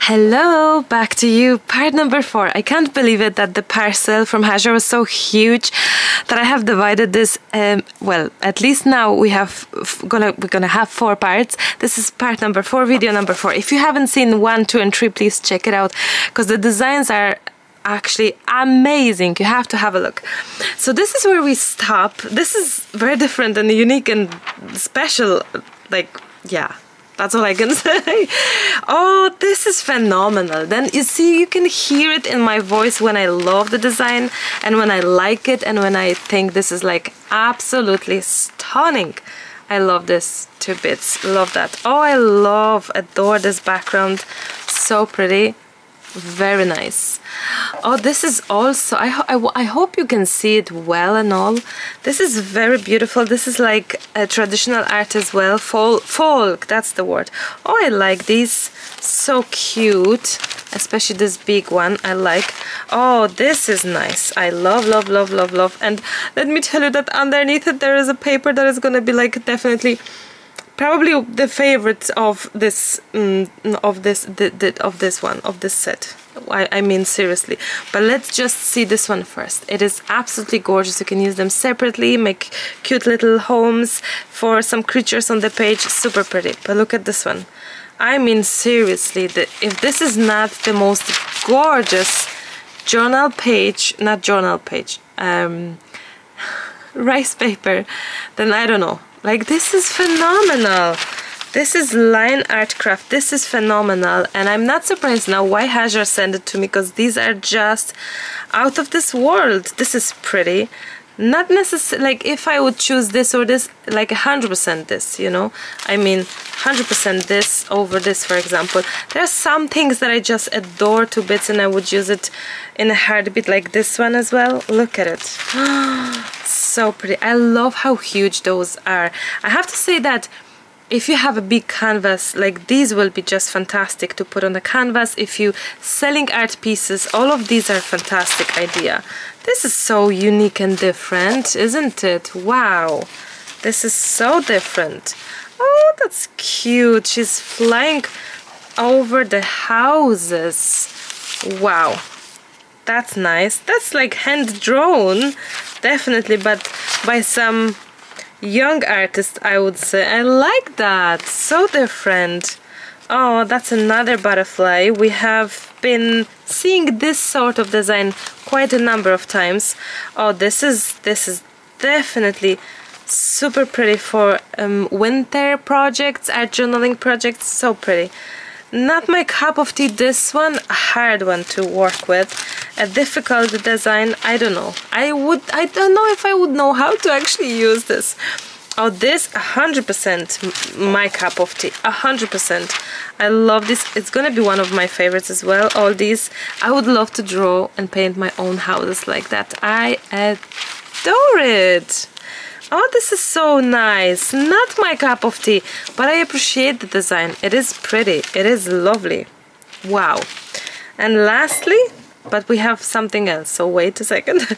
Hello, back to you. Part number 4. I can't believe it that the parcel from Hajar was so huge that I have divided this. Well, at least now we're gonna have 4 parts. This is part number 4, video number 4. If you haven't seen 1, 2, and 3, please check it out because the designs are actually amazing. You have to have a look. So this is where we stop. This is very different and unique and special. Like, yeah. That's all I can say. Oh, this is phenomenal. Then you see, you can hear it in my voice when I love the design and when I like it and when I think this is like absolutely stunning. I love this to bits. Love that. Oh, I adore this background. So pretty. Very nice. Oh, this is also, I hope you can see it well and all. This is very beautiful. This is like a traditional art as well. Folk, that's the word. Oh, I like these. So cute. Especially this big one, I like. Oh, this is nice. I love, love, love, love, love. And let me tell you that underneath it there is a paper that is gonna be like definitely probably the favorite of this set. I mean seriously. But let's just see this one first. It is absolutely gorgeous. You can use them separately, make cute little homes for some creatures on the page. Super pretty. But look at this one. I mean seriously, if this is not the most gorgeous journal page, not journal page, rice paper, then I don't know. Like, this is phenomenal. This is LineArt Craft. This is phenomenal. And I'm not surprised now why Hajar sent it to me, because these are just out of this world. This is pretty. Not necessarily, like, if I would choose this or this, like 100% this, you know? I mean, 100% this over this, for example. There are some things that I just adore to bits and I would use it in a heartbeat, like this one as well. Look at it. So pretty. I love how huge those are. I have to say that if you have a big canvas, like these will be just fantastic to put on the canvas. If you selling art pieces, all of these are fantastic idea. This is so unique and different, isn't it? Wow, this is so different. Oh, that's cute. She's flying over the houses. Wow, that's nice. That's like hand drawn, definitely, but by some young artist, I would say. I like that. So different. Oh, that's another butterfly. We have been seeing this sort of design quite a number of times. Oh, this is definitely super pretty for winter projects, art journaling projects. So pretty. Not my cup of tea, this one. A hard one to work with. A difficult design. I don't know. I don't know if I would know how to actually use this. Oh, this 100% my cup of tea. 100%. I love this. It's gonna be one of my favorites as well. All these. I would love to draw and paint my own houses like that. I adore it. Oh, this is so nice. Not my cup of tea, but I appreciate the design. It is pretty. It is lovely. Wow. And lastly, but we have something else, so wait a second.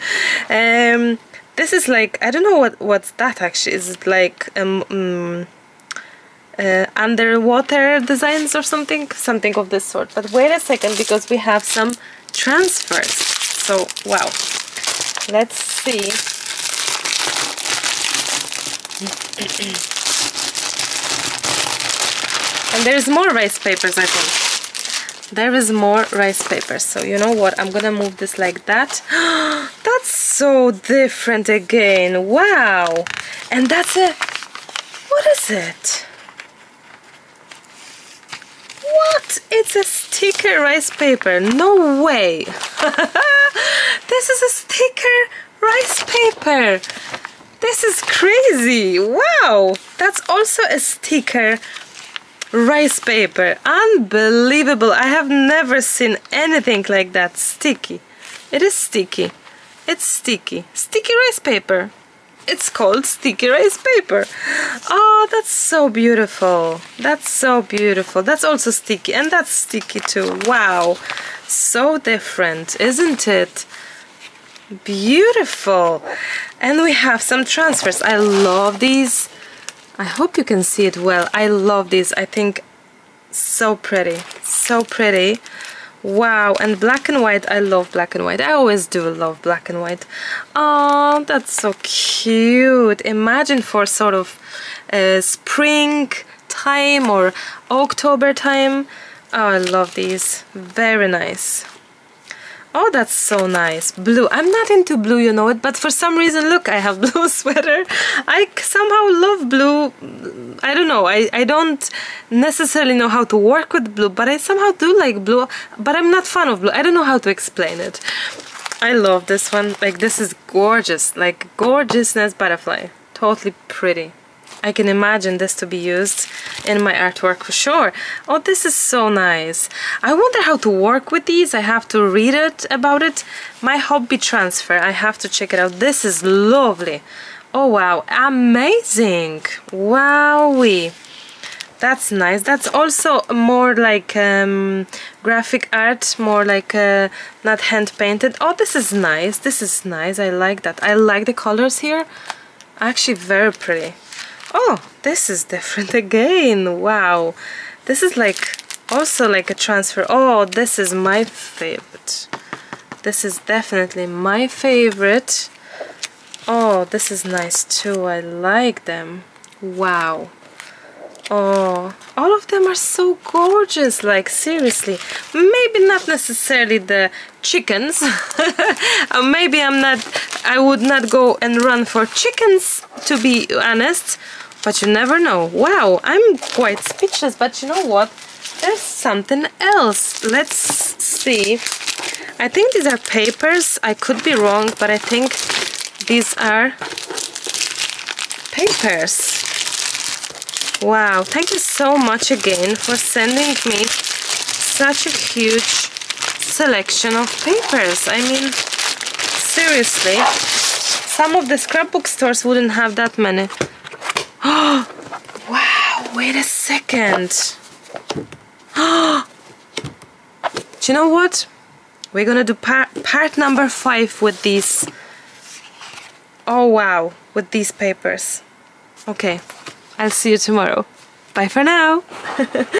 This is like, I don't know what's that actually. Is it like underwater designs or something of this sort? But wait a second, because we have some transfers. So wow, let's see. And there's more rice papers, I think. There is more rice papers. So you know what, I'm gonna move this like that. That's so different again. Wow. And that's what is it? What? It's a sticker rice paper. No way. This is a sticker rice paper. This is crazy. Wow. That's also a sticker rice paper. Unbelievable. I have never seen anything like that. Sticky. It is sticky. It's sticky. Sticky rice paper. It's called sticky rice paper. Oh, that's so beautiful. That's so beautiful. That's also sticky, and that's sticky too. Wow. So different, isn't it? Beautiful. And we have some transfers. I love these. I hope you can see it well. I love these. I think So pretty, so pretty. Wow, and black and white, I love black and white. I always do love black and white. Oh, that's so cute. Imagine for sort of spring time or October time. Oh, I love these. Very nice. Oh, that's so nice. Blue. I'm not into blue, you know it, but for some reason, look, I have blue sweater. I somehow love blue. I don't know. I don't necessarily know how to work with blue, but I somehow do like blue, but I'm not fan of blue. I don't know how to explain it. I love this one. Like, this is gorgeous. Like, gorgeousness butterfly. Totally pretty. I can imagine this to be used in my artwork for sure. Oh, this is so nice. I wonder how to work with these. I have to read it about it. My hobby transfer. I have to check it out. This is lovely. Oh, wow. Amazing. Wowee. That's nice. That's also more like graphic art, more like not hand painted. Oh, this is nice. This is nice. I like that. I like the colors here. Actually, very pretty. Oh, this is different again. Wow. This is like also like a transfer. Oh, this is my favorite. This is definitely my favorite. Oh, this is nice too. I like them. Wow. Oh, all of them are so gorgeous, like seriously. Maybe not necessarily the chickens. Maybe I would not go and run for chickens, to be honest, but you never know. Wow, I'm quite speechless, but you know what? There's something else. Let's see. I think these are papers. I could be wrong, but I think these are papers. Wow, thank you so much again for sending me such a huge selection of papers. I mean, seriously, some of the scrapbook stores wouldn't have that many. Oh, wow, wait a second. Oh, do you know what? We're gonna do part number 5 with these. Oh, wow, with these papers. Okay. I'll see you tomorrow. Bye for now.